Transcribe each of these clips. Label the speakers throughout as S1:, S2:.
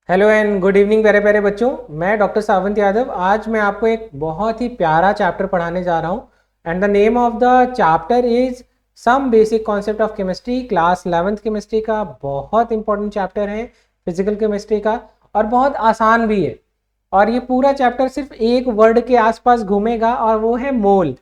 S1: Hello and good evening प्यारे प्यारे बच्चों। मैं डॉक्टर सावंत यादव। आज मैं आपको एक बहुत ही प्यारा चैप्टर पढ़ाने जा रहा हूँ and the name of the chapter is some basic concept of chemistry. Class 11th chemistry का बहुत इंपॉर्टेंट चैप्टर है, फिजिकल केमिस्ट्री का, और बहुत आसान भी है। और ये पूरा चैप्टर सिर्फ एक वर्ड के आसपास घूमेगा और वो है मोल।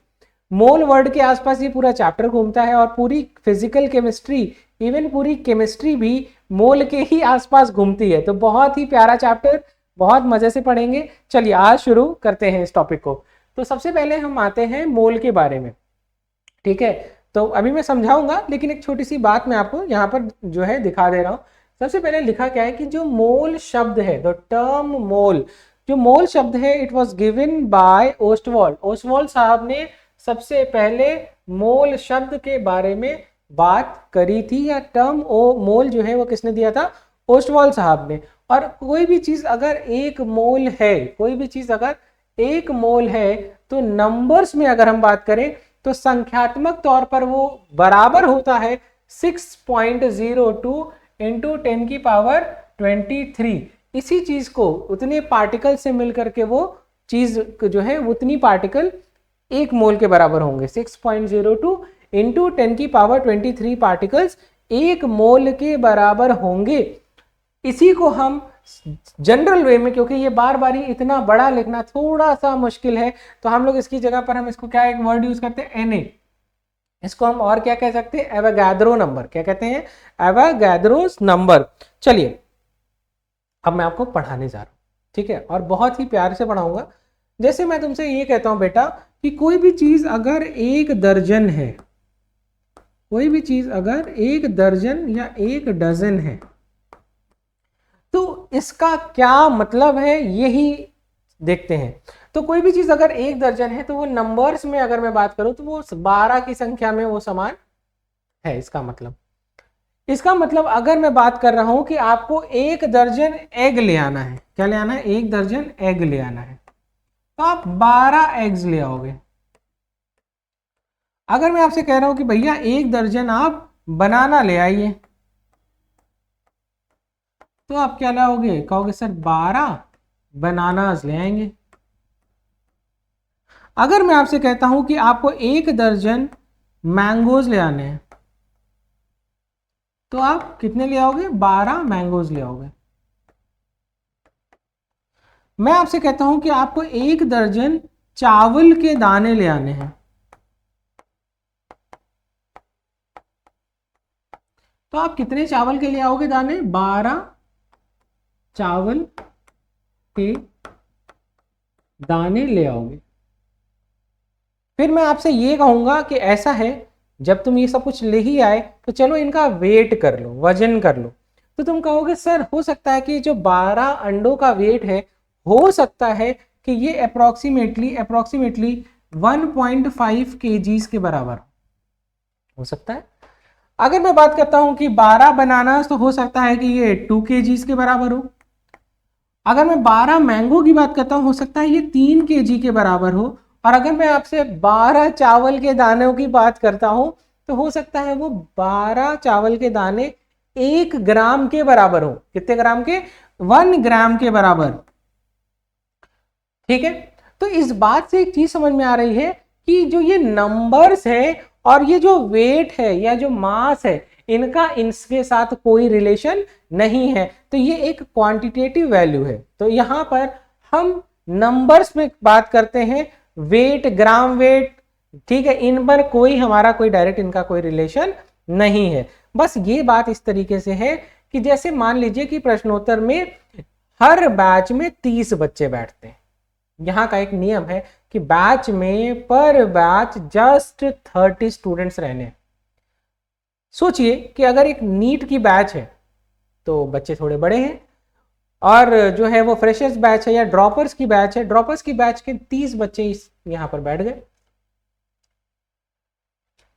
S1: मोल वर्ड के आसपास ये पूरा चैप्टर घूमता है और पूरी फिजिकल केमिस्ट्री, इवन पूरी केमिस्ट्री भी मोल के ही आसपास घूमती है। तो बहुत ही प्यारा चैप्टर, बहुत मजे से पढ़ेंगे। चलिए आज शुरू करते हैं इस टॉपिक को। तो सबसे पहले हम आते हैं मोल के बारे में, ठीक है। तो अभी मैं समझाऊंगा, लेकिन एक छोटी सी बात मैं आपको यहाँ पर जो है दिखा दे रहा हूँ। सबसे पहले लिखा क्या है कि जो मोल शब्द है, द टर्म मोल, जो मोल शब्द है, इट वॉज गिवन बाय ओस्टवॉल्ड। ओस्टवॉल्ड साहब ने सबसे पहले मोल शब्द के बारे में बात करी थी, या टर्म मोल जो है वो किसने दिया था? ओस्टवॉल्ड साहब ने। और कोई भी चीज अगर एक मोल है, कोई भी चीज अगर एक मोल है, तो नंबर्स में अगर हम बात करें तो संख्यात्मक तौर पर वो बराबर होता है 6.02 इंटू 10 की पावर 23। इसी चीज को उतने पार्टिकल से मिलकर के वो चीज जो है उतनी पार्टिकल एक मोल के बराबर होंगे। 6.02 इंटू 10 की पावर 23 पार्टिकल्स एक मोल के बराबर होंगे। इसी को हम जनरल वे में, क्योंकि ये बार बार ही इतना बड़ा लिखना थोड़ा सा मुश्किल है, तो हम लोग इसकी जगह पर हम इसको क्या एक वर्ड यूज करते हैं, Na। इसको हम और क्या कह सकते हैं? Avogadro number. क्या कहते हैं? Avogadro's number. चलिए अब मैं आपको पढ़ाने जा रहा हूं, ठीक है, और बहुत ही प्यार से पढ़ाऊंगा। जैसे मैं तुमसे ये कहता हूं बेटा कि कोई भी चीज अगर एक दर्जन है, कोई भी चीज अगर एक दर्जन या एक डजन है, तो इसका क्या मतलब है यही देखते हैं। तो कोई भी चीज अगर एक दर्जन है तो वो नंबर्स में अगर मैं बात करूं तो वो 12 की संख्या में वो समान है। इसका मतलब अगर मैं बात कर रहा हूं कि आपको एक दर्जन एग ले आना है, क्या ले आना है? एक दर्जन एग ले आना है, तो आप 12 एग्स ले आओगे। अगर मैं आपसे कह रहा हूं कि भैया एक दर्जन आप बनाना ले आइए, तो आप क्या लाओगे? कहोगे सर 12 बनानास ले आएंगे। अगर मैं आपसे कहता हूं कि आपको एक दर्जन मैंगोज ले आने हैं, तो आप कितने ले आओगे? 12 मैंगोज ले आओगे। मैं आपसे कहता हूं कि आपको एक दर्जन चावल के दाने ले आने हैं, तो आप कितने चावल के ले आओगे दाने? 12 चावल के दाने ले आओगे। फिर मैं आपसे ये कहूंगा कि ऐसा है, जब तुम ये सब कुछ ले ही आए तो चलो इनका वेट कर लो, वजन कर लो। तो तुम कहोगे सर हो सकता है कि जो 12 अंडों का वेट है, हो सकता है कि ये अप्रोक्सीमेटली 1.5 kgs के बराबर हो सकता है। अगर मैं बात करता हूं कि 12 बनाना, तो हो सकता है कि ये 2 kgs के बराबर हो। अगर मैं 12 मैंगो की बात करता हूं, हो सकता है ये 3 kg के बराबर हो। और अगर मैं आपसे 12 चावल के दानों की बात करता हूं, तो हो सकता है वो 12 चावल के दाने 1 ग्राम के बराबर हो। कितने ग्राम के? 1 ग्राम के बराबर, ठीक है। तो इस बात से एक चीज समझ में आ रही है कि जो ये नंबर्स है और ये जो वेट है या जो मास है, इनका इनके साथ कोई रिलेशन नहीं है। तो ये एक क्वांटिटेटिव वैल्यू है। तो यहां पर हम नंबर्स में बात करते हैं, वेट, ग्राम वेट, ठीक है, इन पर कोई हमारा कोई डायरेक्ट इनका कोई रिलेशन नहीं है। बस ये बात इस तरीके से है कि जैसे मान लीजिए कि प्रश्नोत्तर में हर बैच में 30 बच्चे बैठते हैं। यहाँ का एक नियम है कि बैच में पर बैच जस्ट 30 स्टूडेंट्स रहने। सोचिए कि अगर एक नीट की बैच है तो बच्चे थोड़े बड़े हैं, और जो है वो फ्रेशर्स बैच है या ड्रॉपर्स की बैच है, ड्रॉपर्स की बैच के 30 बच्चे यहाँ पर बैठ गए।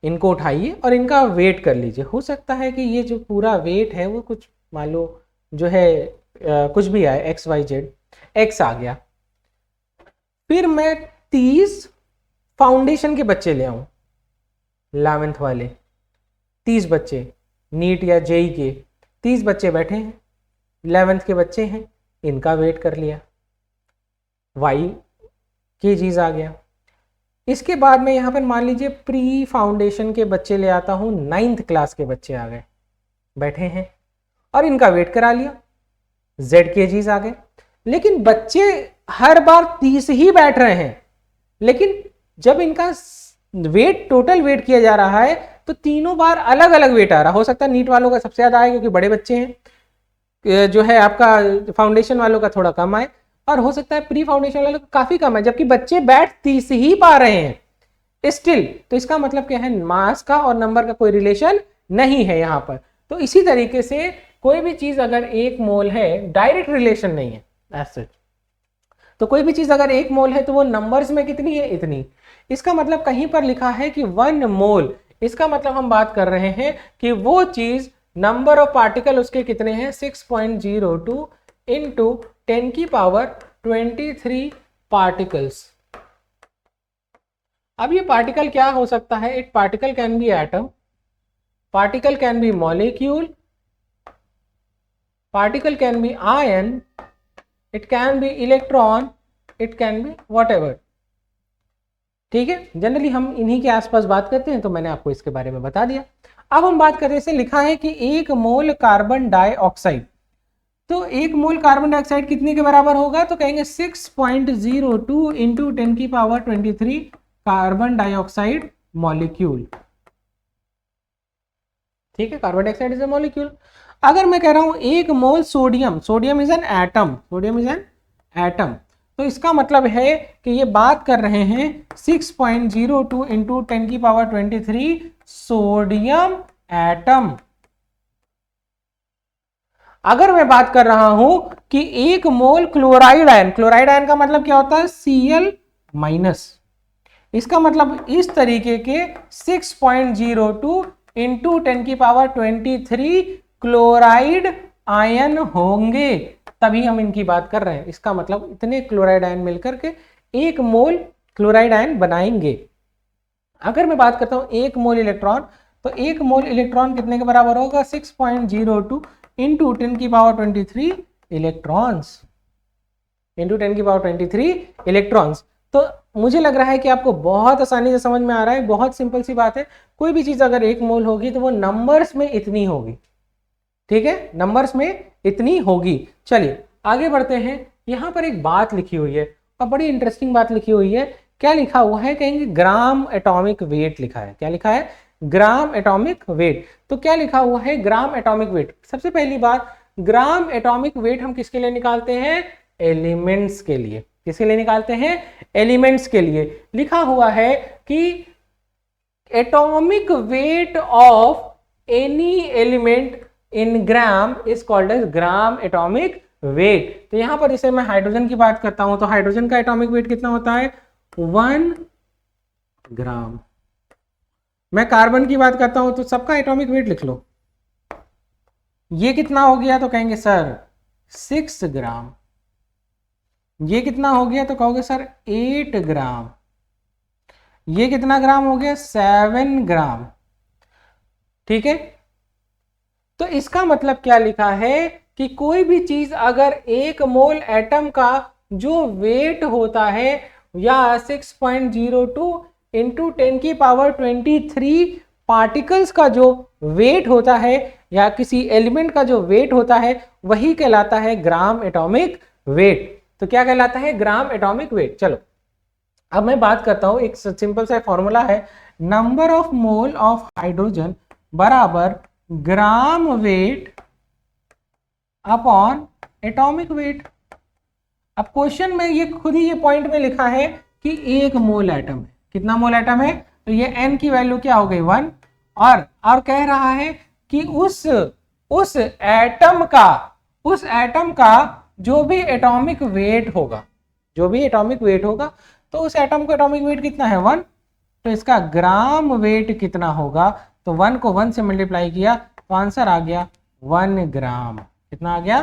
S1: इनको उठाइए और इनका वेट कर लीजिए। हो सकता है कि ये जो पूरा वेट है वो कुछ मान लो जो है कुछ भी आए, XYZ, X आ गया। फिर मैं 30 फाउंडेशन के बच्चे ले आऊं, 11th वाले 30 बच्चे, नीट या जेई के 30 बच्चे बैठे हैं, 11th के बच्चे हैं, इनका वेट कर लिया, y kgs आ गया। इसके बाद में यहाँ पर मान लीजिए प्री फाउंडेशन के बच्चे ले आता हूँ, 9th क्लास के बच्चे आ गए, बैठे हैं और इनका वेट करा लिया, z kgs आ गए। लेकिन बच्चे हर बार 30 ही बैठ रहे हैं, लेकिन जब इनका वेट टोटल वेट किया जा रहा है तो तीनों बार अलग अलग वेट आ रहा। हो सकता है नीट वालों का सबसे ज्यादा आए क्योंकि बड़े बच्चे हैं, जो है आपका फाउंडेशन वालों का थोड़ा कम आए, और हो सकता है प्री फाउंडेशन वालों का काफी कम है, जबकि बच्चे बैठ 30 ही पा रहे हैं स्टिल। तो इसका मतलब क्या है, मास का और नंबर का कोई रिलेशन नहीं है यहाँ पर। तो इसी तरीके से कोई भी चीज अगर 1 मोल है, डायरेक्ट रिलेशन नहीं है एज सच, तो कोई भी चीज अगर 1 मोल है तो वो नंबर्स में कितनी है, इतनी। इसका मतलब कहीं पर लिखा है कि 1 मोल, इसका मतलब हम बात कर रहे हैं कि वो चीज नंबर ऑफ पार्टिकल उसके कितने हैं, 6.02 इंटू 10 की पावर 23 पार्टिकल्स। अब ये पार्टिकल क्या हो सकता है, it particle can be atom, particle can be molecule, particle can be ion, it can be electron, it can be whatever. ठीक है, जनरली हम इन्हीं के आसपास बात करते हैं, तो मैंने आपको इसके बारे में बता दिया। अब हम बात करें, से लिखा है कि 1 मोल कार्बन डाइऑक्साइड, तो 1 मोल कार्बन डाइऑक्साइड कितने के बराबर होगा, तो कहेंगे 6.02 इंटू 10 की पावर 23 कार्बन डाइऑक्साइड मॉलिक्यूल। ठीक है, carbon dioxide is a molecule. अगर मैं कह रहा हूं 1 मोल sodium, sodium is an atom, sodium is an atom, तो इसका मतलब है कि ये बात कर रहे हैं 6.02 इंटू 10 की पावर 23 सोडियम एटम। अगर मैं बात कर रहा हूं कि 1 मोल क्लोराइड आयन, क्लोराइड आयन का मतलब क्या होता है, Cl माइनस, इसका मतलब इस तरीके के 6.02 इंटू 10 की पावर 23 क्लोराइड आयन होंगे, तभी हम इनकी बात कर रहे हैं। इसका मतलब इतने क्लोराइड आयन मिलकर के 1 मोल क्लोराइड आयन बनाएंगे। अगर मैं बात करता हूं 1 मोल इलेक्ट्रॉन, तो 1 मोल इलेक्ट्रॉन कितने के बराबर होगा, 6.02 इंटू 10 की पावर 23 इलेक्ट्रॉन्स, इंटू 10 की पावर 23 इलेक्ट्रॉन्स। तो मुझे लग रहा है कि आपको बहुत आसानी से समझ में आ रहा है, बहुत सिंपल सी बात है। कोई भी चीज अगर 1 मोल होगी तो वो नंबर्स में इतनी होगी, ठीक है, नंबर्स में इतनी होगी। चलिए आगे बढ़ते हैं। यहां पर एक बात लिखी हुई है और बड़ी इंटरेस्टिंग बात लिखी हुई है। क्या लिखा हुआ है, कहेंगे ग्राम एटॉमिक वेट लिखा है। क्या लिखा है, ग्राम एटॉमिक वेट। तो क्या लिखा हुआ है, ग्राम एटॉमिक वेट। सबसे पहली बात, ग्राम एटॉमिक वेट हम किसके लिए निकालते हैं, एलिमेंट्स के लिए। किसके लिए निकालते हैं, एलिमेंट्स के लिए। लिखा हुआ है कि atomic weight of any element in gram is called as gram atomic weight. तो यहां पर जैसे मैं हाइड्रोजन की बात करता हूं तो हाइड्रोजन का एटॉमिक वेट कितना होता है, 1 ग्राम। मैं कार्बन की बात करता हूं तो सबका एटॉमिक वेट लिख लो, ये कितना हो गया, तो कहेंगे सर 6 ग्राम। ये कितना हो गया, तो कहोगे सर 8 ग्राम। ये कितना ग्राम हो गया, 7 ग्राम। ठीक है, तो इसका मतलब क्या लिखा है कि कोई भी चीज अगर 1 मोल एटम का जो वेट होता है या 6.02 इंटू 10 की पावर 23 पार्टिकल्स का जो वेट होता है या किसी एलिमेंट का जो वेट होता है, वही कहलाता है ग्राम एटॉमिक वेट। तो क्या कहलाता है, ग्राम एटॉमिक वेट। चलो अब मैं बात करता हूं, एक सिंपल सा फॉर्मूला है, number of mole of hydrogen बराबर gram weight upon atomic weight. अब क्वेश्चन में ये खुद ही ये पॉइंट में लिखा है कि 1 मोल एटम है। कितना मोल एटम है, तो ये n की वैल्यू क्या हो गई, 1। और कह रहा है कि उस एटम का जो भी एटॉमिक वेट होगा, तो उस एटम का एटॉमिक वेट कितना है, 1। तो इसका ग्राम वेट कितना होगा, तो 1 को 1 से मल्टीप्लाई किया तो आंसर आ गया 1 ग्राम। कितना आ गया,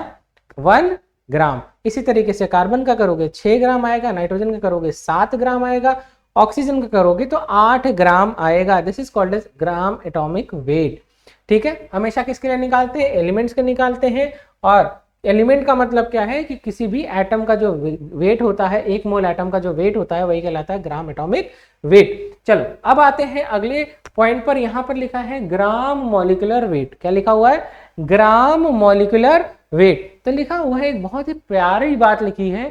S1: 1 ग्राम। इसी तरीके से कार्बन का करोगे 6 ग्राम आएगा, नाइट्रोजन का करोगे 7 ग्राम आएगा, ऑक्सीजन का करोगे तो 8 ग्राम आएगा। This is called as gram atomic weight. ठीक है, हमेशा किसके लिए निकालते हैं, एलिमेंट्स के निकालते हैं। और एलिमेंट का मतलब क्या है कि किसी भी एटम का जो वेट होता है, 1 मोल एटम का जो वेट होता है वही कहलाता है ग्राम एटॉमिक वेट। चलो अब आते हैं अगले पॉइंट पर। यहां पर लिखा है ग्राम मॉलिक्यूलर वेट। क्या लिखा हुआ है? Gram molecular weight. तो लिखा हुआ है, एक बहुत ही प्यारी बात लिखी है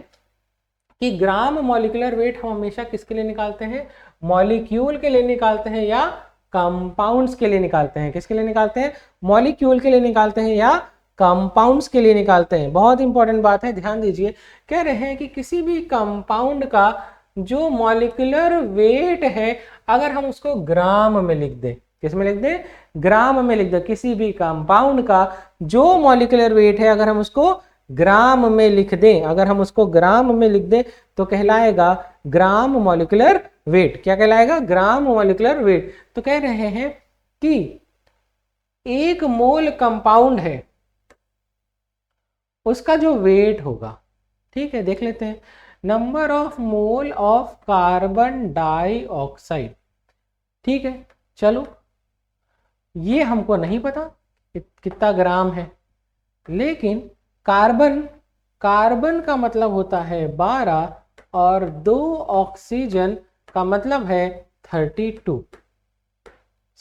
S1: कि ग्राम मॉलिक्यूलर वेट हम हमेशा किसके लिए निकालते हैं? मॉलिक्यूल के लिए निकालते हैं या कंपाउंड्स के लिए निकालते हैं? किसके लिए निकालते हैं? मॉलिक्यूल के लिए निकालते हैं या कंपाउंड्स के लिए निकालते हैं? बहुत इंपॉर्टेंट बात है, ध्यान दीजिए। कह रहे हैं कि किसी भी कंपाउंड का जो मॉलिक्यूलर वेट है, अगर हम उसको ग्राम में लिख दें, किस में लिख दें? ग्राम में लिख दें। किसी भी कंपाउंड का जो मॉलिक्यूलर वेट है अगर हम उसको ग्राम में लिख दें, अगर हम उसको ग्राम में लिख दें तो कहलाएगा ग्राम मॉलिक्यूलर वेट। क्या कहलाएगा? Gram molecular weight. तो कह रहे हैं कि 1 मोल कंपाउंड है, उसका जो वेट होगा, ठीक है, देख लेते हैं। Number of mole of carbon dioxide, ठीक है। चलो ये हमको नहीं पता कितना ग्राम है, लेकिन कार्बन का मतलब होता है 12 और 2 ऑक्सीजन का मतलब है 32।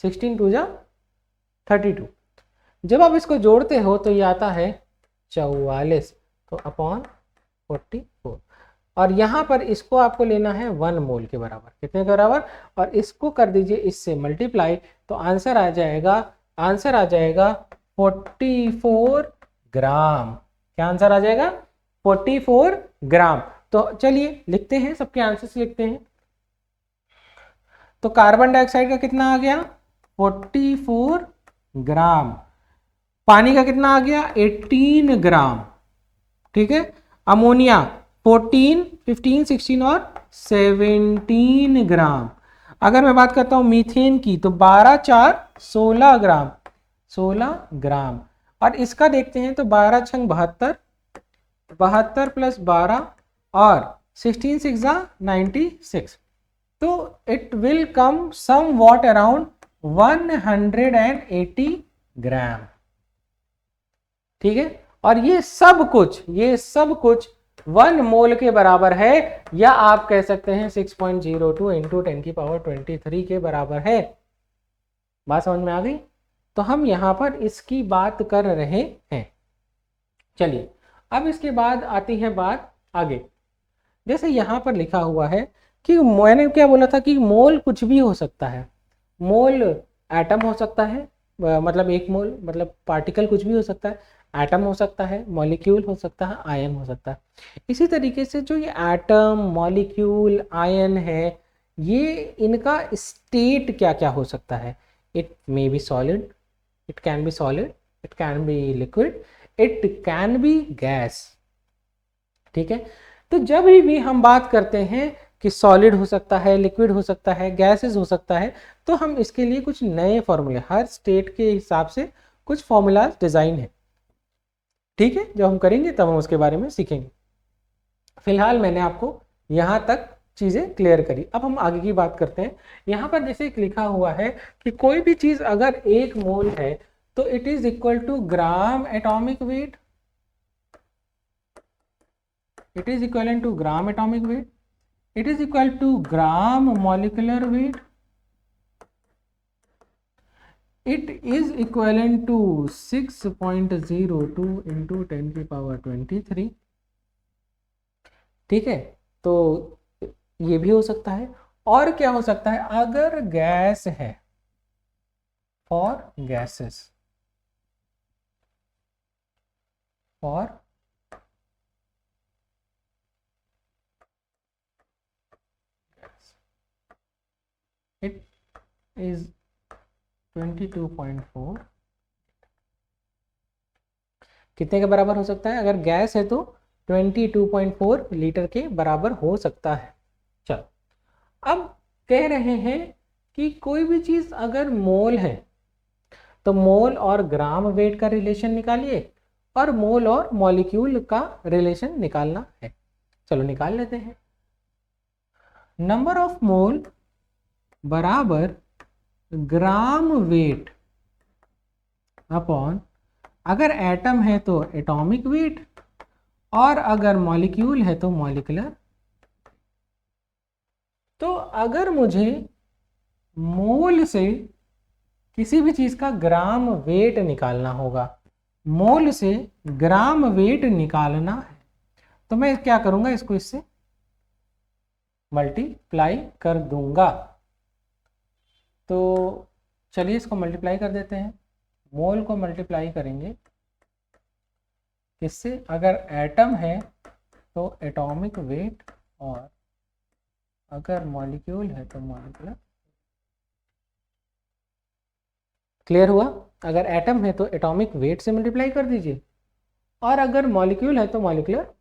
S1: 16 2 जा 32। जब आप इसको जोड़ते हो तो ये आता है 44, तो अपॉन 44। और यहाँ पर इसको आपको लेना है 1 मोल के बराबर। कितने के बराबर? और इसको कर दीजिए इससे मल्टीप्लाई, तो आंसर आ जाएगा 44 ग्राम। क्या आंसर आ जाएगा? 44 ग्राम। तो चलिए लिखते हैं, सबके आंसर्स लिखते हैं। तो कार्बन डाइऑक्साइड का कितना आ गया? 44 ग्राम। पानी का कितना आ गया? 18 ग्राम, ठीक है। अमोनिया 14, 15, 16 और 17 ग्राम। अगर मैं बात करता हूं मीथेन की तो 12 4 16 ग्राम, 16 ग्राम। और इसका देखते हैं तो 12 छंग 72, 72 प्लस 12 और 16 6 96। तो it will come somewhat around 180 gram, ठीक है। और ये सब कुछ 1 मोल के बराबर है, या आप कह सकते हैं 6.02 इंटू 10⁻23 के बराबर है। बात समझ में आ गई? तो हम यहां पर इसकी बात कर रहे हैं। चलिए अब इसके बाद आती है बात आगे। जैसे यहां पर लिखा हुआ है कि मैंने क्या बोला था कि मोल कुछ भी हो सकता है। मोल एटम हो सकता है, मतलब 1 मोल मतलब पार्टिकल कुछ भी हो सकता है। एटम हो सकता है, मॉलिक्यूल हो सकता है, आयन हो सकता है। इसी तरीके से जो ये एटम, मॉलिक्यूल, आयन है, ये इनका स्टेट क्या क्या हो सकता है? It may be solid, it can be solid, it can be liquid, it can be gas, ठीक है। तो जब भी हम बात करते हैं कि सॉलिड हो सकता है, लिक्विड हो सकता है, गैसेस हो सकता है, तो हम इसके लिए कुछ नए फॉर्मूले, हर स्टेट के हिसाब से कुछ फॉर्मूलाज डिजाइन है, ठीक है। जब हम करेंगे तब हम उसके बारे में सीखेंगे। फिलहाल मैंने आपको यहां तक चीजें क्लियर करी। अब हम आगे की बात करते हैं। यहां पर जैसे एक लिखा हुआ है कि कोई भी चीज अगर 1 मोल है तो it is equal to gram atomic weight, it is equivalent to gram atomic weight, it is equal to gram molecular weight, it is equivalent to 6.02 into 10⁻23, ठीक है। तो ये भी हो सकता है। और क्या हो सकता है? अगर गैस है, for gases, for it is 22.4, कितने के बराबर हो सकता है? अगर गैस है तो 22.4 लीटर के बराबर हो सकता है। चलो अब कह रहे हैं कि कोई भी चीज अगर मोल है तो मोल और ग्राम वेट का रिलेशन निकालिए, और मोल और मॉलिक्यूल का रिलेशन निकालना है। चलो निकाल लेते हैं। नंबर ऑफ मोल बराबर ग्राम वेट अपॉन अगर एटम है तो एटॉमिक वेट, और अगर मॉलिक्यूल है तो मॉलिकुलर। तो अगर मुझे मोल से किसी भी चीज का ग्राम वेट निकालना होगा, मोल से ग्राम वेट निकालना है, तो मैं क्या करूंगा, इसको इससे मल्टीप्लाई कर दूंगा। तो चलिए इसको मल्टीप्लाई कर देते हैं। मोल को मल्टीप्लाई करेंगे किससे, अगर एटम है तो एटॉमिक वेट, और अगर मॉलिक्यूल है तो मॉलिकुलर। क्लियर हुआ? अगर एटम है तो एटॉमिक वेट से मल्टीप्लाई कर दीजिए, और अगर मॉलिक्यूल है तो मॉलिकुलर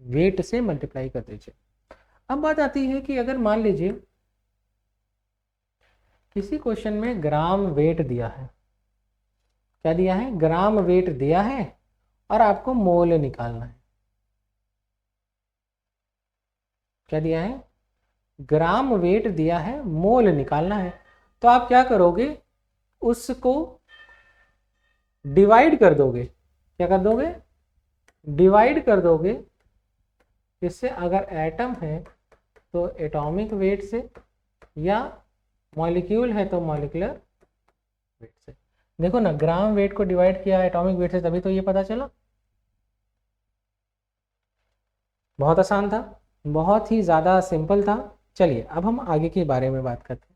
S1: वेट से मल्टीप्लाई कर दीजिए। अब बात आती है कि अगर मान लीजिए किसी क्वेश्चन में ग्राम वेट दिया है, क्या दिया है, ग्राम वेट दिया है, और आपको मोल निकालना है। क्या दिया है, ग्राम वेट दिया है, मोल निकालना है। तो आप क्या करोगे, उसको डिवाइड कर दोगे। क्या कर दोगे, डिवाइड कर दोगे। इससे अगर एटम है तो एटॉमिक वेट से, या मॉलिक्यूल है तो मॉलिकुलर वेट से। देखो ना, ग्राम वेट को डिवाइड किया एटॉमिक वेट से, तभी तो ये पता चला। बहुत आसान था, बहुत ही ज़्यादा सिंपल था। चलिए अब हम आगे के बारे में बात करते हैं।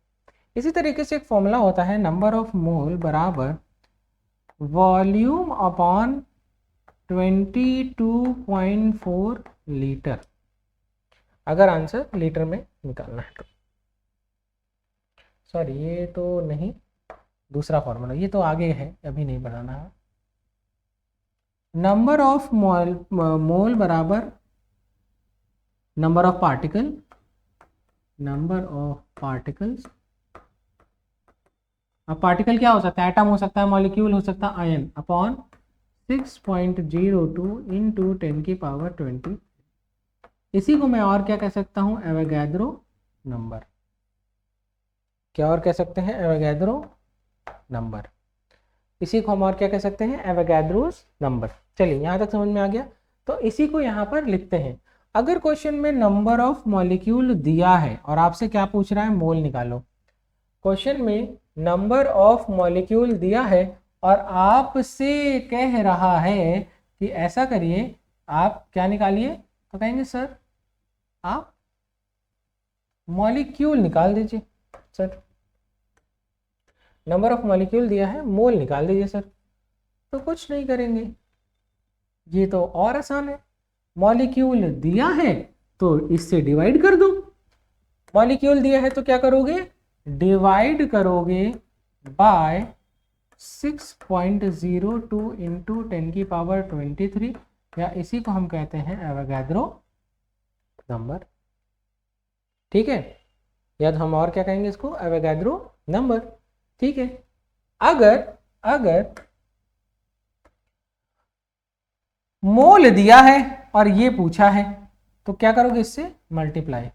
S1: इसी तरीके से एक फॉर्मूला होता है, नंबर ऑफ मोल बराबर वॉल्यूम अपॉन 22.4 लीटर, अगर आंसर लीटर में निकालना है तो। सॉरी, ये तो नहीं, दूसरा फॉर्मूला, ये तो आगे है, अभी नहीं बनाना है। नंबर ऑफ मोल बराबर number of particle, number of particles. अब पार्टिकल क्या हो सकता है, एटम हो सकता है, मॉलिक्यूल हो सकता है, आयन, अपॉन 6.02 इंटू 10⁻20। इसी को मैं और क्या कह सकता हूँ, एवोगैड्रो नंबर। क्या और कह सकते हैं, एवोगैड्रो नंबर। इसी को हम और क्या कह सकते हैं, एवोगैड्रोस नंबर। चलिए यहाँ तक समझ में आ गया। तो इसी को यहाँ पर लिखते हैं। अगर क्वेश्चन में नंबर ऑफ मॉलिक्यूल दिया है और आपसे क्या पूछ रहा है, मोल निकालो। क्वेश्चन में नंबर ऑफ मॉलिक्यूल दिया है और आपसे कह रहा है कि ऐसा करिए, आप क्या निकालिए, तो कहेंगे सर आप मॉलिक्यूल निकाल दीजिए। सर नंबर ऑफ मॉलिक्यूल दिया है, मोल निकाल दीजिए सर। तो कुछ नहीं करेंगे, ये तो और आसान है। मॉलिक्यूल दिया है तो इससे डिवाइड कर दो। मॉलिक्यूल दिया है तो क्या करोगे, डिवाइड करोगे बाय 6.02 इंटू 10⁻23, या इसी को हम कहते हैं एवोगैड्रो नंबर। ठीक है, या तो हम और क्या कहेंगे इसको, एवोगैड्रो नंबर। ठीक है, अगर मोल दिया है और ये पूछा है तो क्या करोगे, इससे मल्टीप्लाई।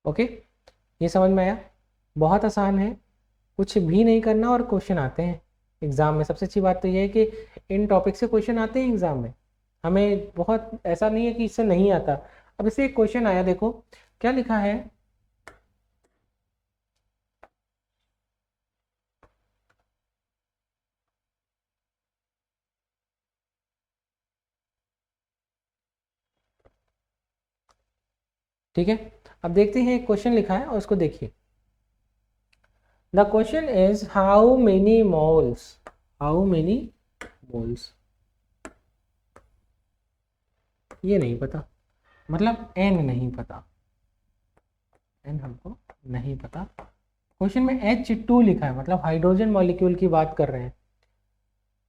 S1: ओके, ये समझ में आया? बहुत आसान है, कुछ भी नहीं करना और क्वेश्चन आते हैं एग्जाम में। सबसे अच्छी बात तो ये है कि इन टॉपिक से क्वेश्चन आते हैं एग्जाम में। हमें बहुत ऐसा नहीं है कि इससे नहीं आता। अब इससे एक क्वेश्चन आया, देखो क्या लिखा है, ठीक है। अब देखते हैं, एक क्वेश्चन लिखा है और उसको देखिए। The question is how many moles, how many moles, ये नहीं पता, मतलब एन नहीं पता, एन हमको नहीं पता। क्वेश्चन में H2 लिखा है, मतलब हाइड्रोजन मॉलिक्यूल की बात कर रहे हैं।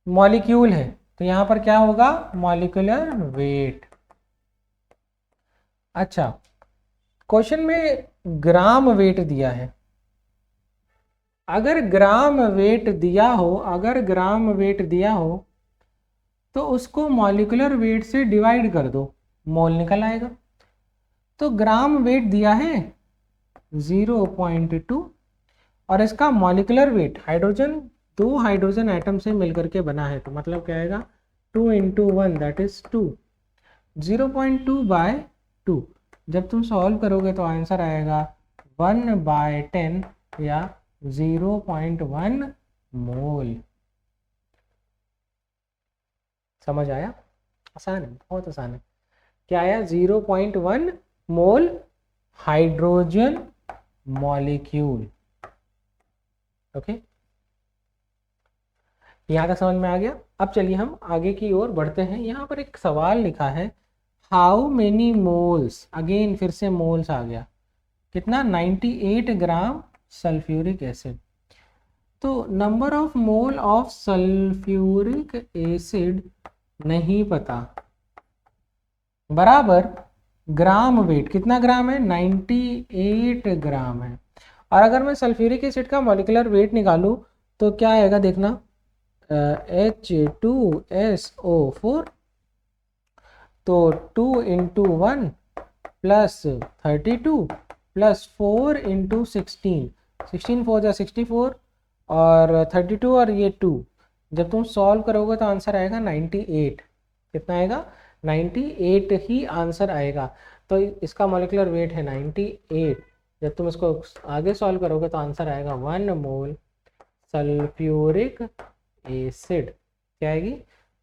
S1: मॉलिक्यूल है तो यहाँ पर क्या होगा, मॉलिक्यूलर वेट। अच्छा, क्वेश्चन में ग्राम वेट दिया है, अगर ग्राम वेट दिया हो, अगर ग्राम वेट दिया हो तो उसको मॉलिक्यूलर वेट से डिवाइड कर दो, मोल निकल आएगा। तो ग्राम वेट दिया है 0.2 और इसका molecular weight, hydrogen 2 hydrogen atom से मिलकर के बना है, तो मतलब क्या आएगा 2 × 1 दैट इज 2, 0.2/2। जब तुम सॉल्व करोगे तो आंसर आएगा 1/10 या 0.1 मोल। समझ आया? आसान है, बहुत आसान है। क्या आया? 0.1 मोल हाइड्रोजन मॉलिक्यूल। ओके, यहां तक समझ में आ गया। अब चलिए हम आगे की ओर बढ़ते हैं। यहाँ पर एक सवाल लिखा है, हाउ मेनी मोल्स, अगेन फिर से मोल्स आ गया, कितना? 98 ग्राम सल्फ्यूरिक एसिड। तो number of mole of sulphuric acid नहीं पता, बराबर ग्राम वेट, कितना ग्राम है? 98 ग्राम है। और अगर मैं सल्फ्यूरिक एसिड का मॉलिक्यूलर वेट निकालूं तो क्या आएगा देखना, H2SO4, तो 2 × 1 + 32 + 4 × 16, 16 4 जा 64 और 32 और ये 2, जब तुम सॉल्व करोगे तो आंसर आएगा 98। कितना आएगा? 98 ही आंसर आएगा। तो इसका मॉलिक्यूलर वेट है 98। जब तुम इसको आगे सॉल्व करोगे तो आंसर आएगा 1 मोल सल्फ्यूरिक एसिड। क्या आएगी?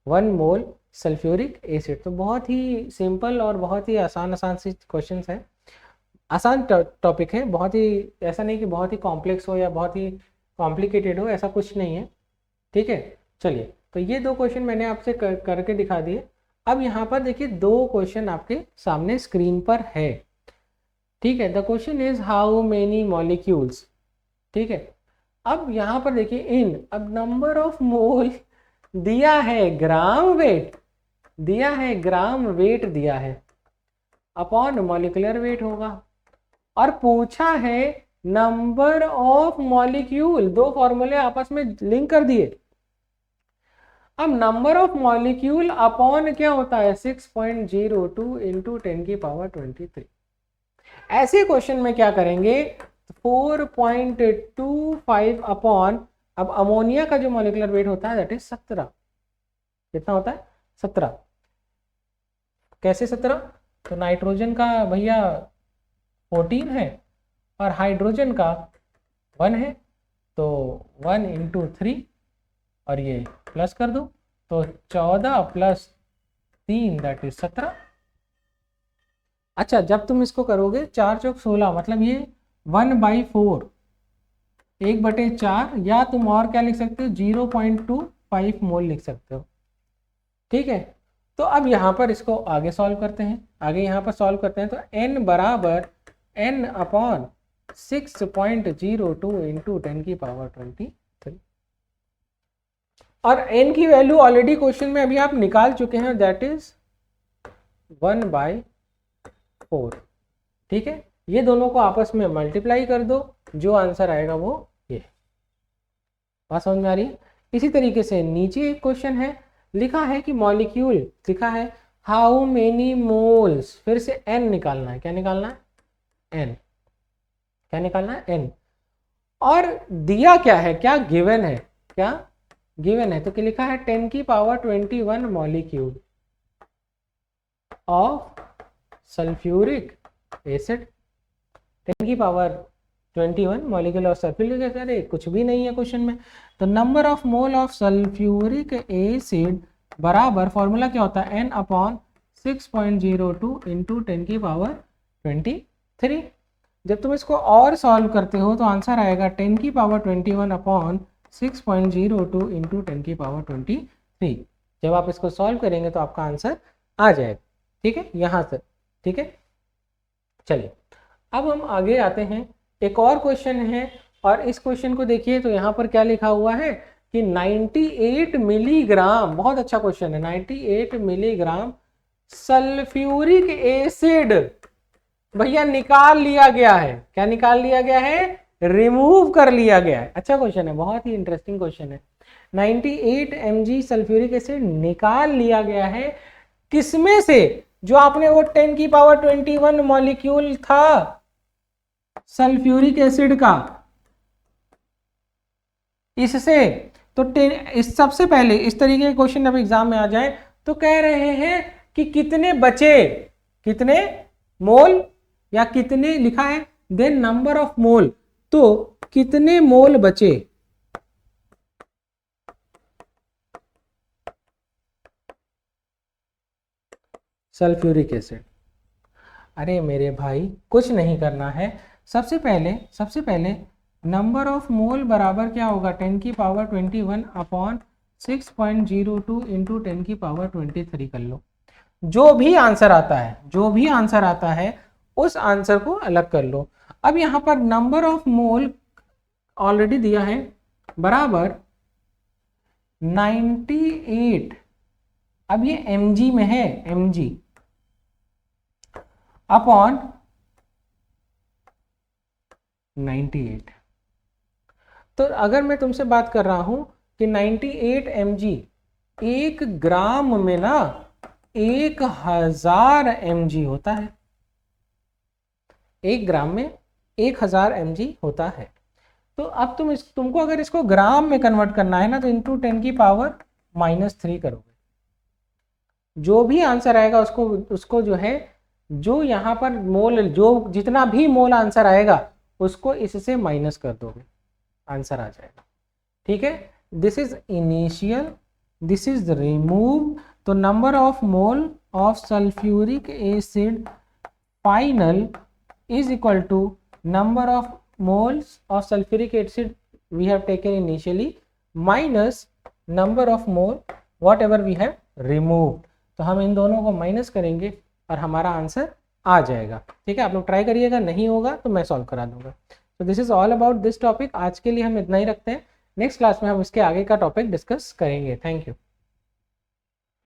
S1: 1 मोल सल्फ्यूरिक एसिड। तो बहुत ही सिंपल और बहुत ही आसान सी क्वेश्चंस हैं, आसान टॉपिक है, बहुत ही, ऐसा नहीं कि बहुत ही कॉम्प्लेक्स हो या बहुत ही कॉम्प्लिकेटेड हो, ऐसा कुछ नहीं है। ठीक है, चलिए, तो ये 2 क्वेश्चन मैंने आपसे करके दिखा दिए। अब यहाँ पर देखिए 2 क्वेश्चन आपके सामने स्क्रीन पर है। ठीक है, the question is how many molecules. ठीक है, अब यहाँ पर देखिए अब नंबर ऑफ मोल दिया है, ग्राम वेट दिया है, ग्राम वेट दिया है, अपॉन मॉलिक्यूलर वेट होगा, और पूछा है नंबर ऑफ मॉलिक्यूल। 2 फॉर्मूले आपस में लिंक कर दिए। अब नंबर ऑफ मॉलिक्यूल अपॉन क्या होता है? 6.02 × 10⁻23। ऐसे क्वेश्चन में क्या करेंगे? 4.25 अपॉन, अब अमोनिया का जो मॉलिक्यूलर वेट होता है दैट इज 17। कितना होता है? 17। कैसे 17? तो नाइट्रोजन का भैया 14 है और हाइड्रोजन का 1 है, तो 1 × 3 और ये प्लस कर दो, तो 14 + 3 दैट इज 17। अच्छा, जब तुम इसको करोगे 4 × 16, मतलब ये 1/4, 1/4, या तुम और क्या लिख सकते हो? 0.25 मोल लिख सकते हो। ठीक है, तो अब यहाँ पर इसको आगे सॉल्व करते हैं। आगे यहाँ पर सॉल्व करते हैं तो n बराबर n/6.02 × 10⁻23, और n की वैल्यू ऑलरेडी क्वेश्चन में अभी आप निकाल चुके हैं, दैट इज 1/4। ठीक है, ये दोनों को आपस में मल्टीप्लाई कर दो, जो आंसर आएगा वो ये। बात समझ में आ रही है? इसी तरीके से नीचे एक क्वेश्चन है, लिखा है कि मॉलिक्यूल, लिखा है हाउ मेनी मोल्स, फिर से n निकालना है। क्या निकालना है? n। क्या निकालना है? n। और दिया क्या है? क्या गिवन है? क्या गिवन है? तो क्या लिखा है? 10⁻21 molecule of sulphuric acid. 10⁻21 molecule of sulphuric acid. अरे कुछ भी नहीं है क्वेश्चन में। तो number of mole of sulphuric acid बराबर, फॉर्मूला क्या होता है? n/6.02 × 10⁻23। जब तुम इसको और सॉल्व करते हो तो आंसर आएगा 10⁻21 अपॉन 6.02 × 10⁻23। जब आप इसको सॉल्व करेंगे तो आपका आंसर आ जाएगा। ठीक है, यहाँ से। ठीक है, चलिए अब हम आगे आते हैं। एक और क्वेश्चन है, और इस क्वेश्चन को देखिए तो यहाँ पर क्या लिखा हुआ है कि 98 मिलीग्राम, बहुत अच्छा क्वेश्चन है, 98 मिलीग्राम सल्फ्यूरिक एसिड भैया निकाल लिया गया है। क्या निकाल लिया गया है? रिमूव कर लिया गया है। अच्छा क्वेश्चन है, बहुत ही इंटरेस्टिंग क्वेश्चन है। 98 mg सल्फ्यूरिक एसिड निकाल लिया गया है किसमें से? जो आपने वो 10 की पावर 21 मॉलिक्यूल था सल्फ्यूरिक एसिड का, इससे। तो इस सबसे पहले इस तरीके के क्वेश्चन जब एग्जाम में आ जाए तो कह रहे हैं कि कितने बचे, कितने मोल या कितने लिखा है, देन नंबर ऑफ मोल, तो कितने मोल बचे सल्फ्यूरिक एसिड। अरे मेरे भाई कुछ नहीं करना है, सबसे पहले नंबर ऑफ मोल बराबर क्या होगा, 10 की पावर 21 अपॉन 6.02 इंटू 10 की पावर 23 कर लो। जो भी आंसर आता है उस आंसर को अलग कर लो। अब यहां पर नंबर ऑफ मोल ऑलरेडी दिया है बराबर 98, अब ये mg में है, mg अपॉन 98। तो अगर मैं तुमसे बात कर रहा हूं कि 98 mg, 1 ग्राम में ना 1000 mg होता है, 1 ग्राम में 1000 mg होता है। तो अब तुमको अगर इसको ग्राम में कन्वर्ट करना है ना, तो इंटू 10 की पावर -3 करोगे। जो भी आंसर आएगा उसको जो है, जो यहाँ पर मोल, जो जितना भी मोल आंसर आएगा उसको इससे माइनस कर दोगे, आंसर आ जाएगा। ठीक है, this is initial, this is remove. तो number of mole of sulphuric acid final is equal to number of moles of sulfuric acid we have taken initially minus number of mole whatever we have removed। तो हम इन दोनों को minus करेंगे और हमारा answer आ जाएगा। ठीक है, आप लोग ट्राई करिएगा, नहीं होगा तो मैं सॉल्व करा दूंगा। तो this is all about this topic. आज के लिए हम इतना ही रखते हैं, नेक्स्ट क्लास में हम इसके आगे का टॉपिक डिस्कस करेंगे। Thank you.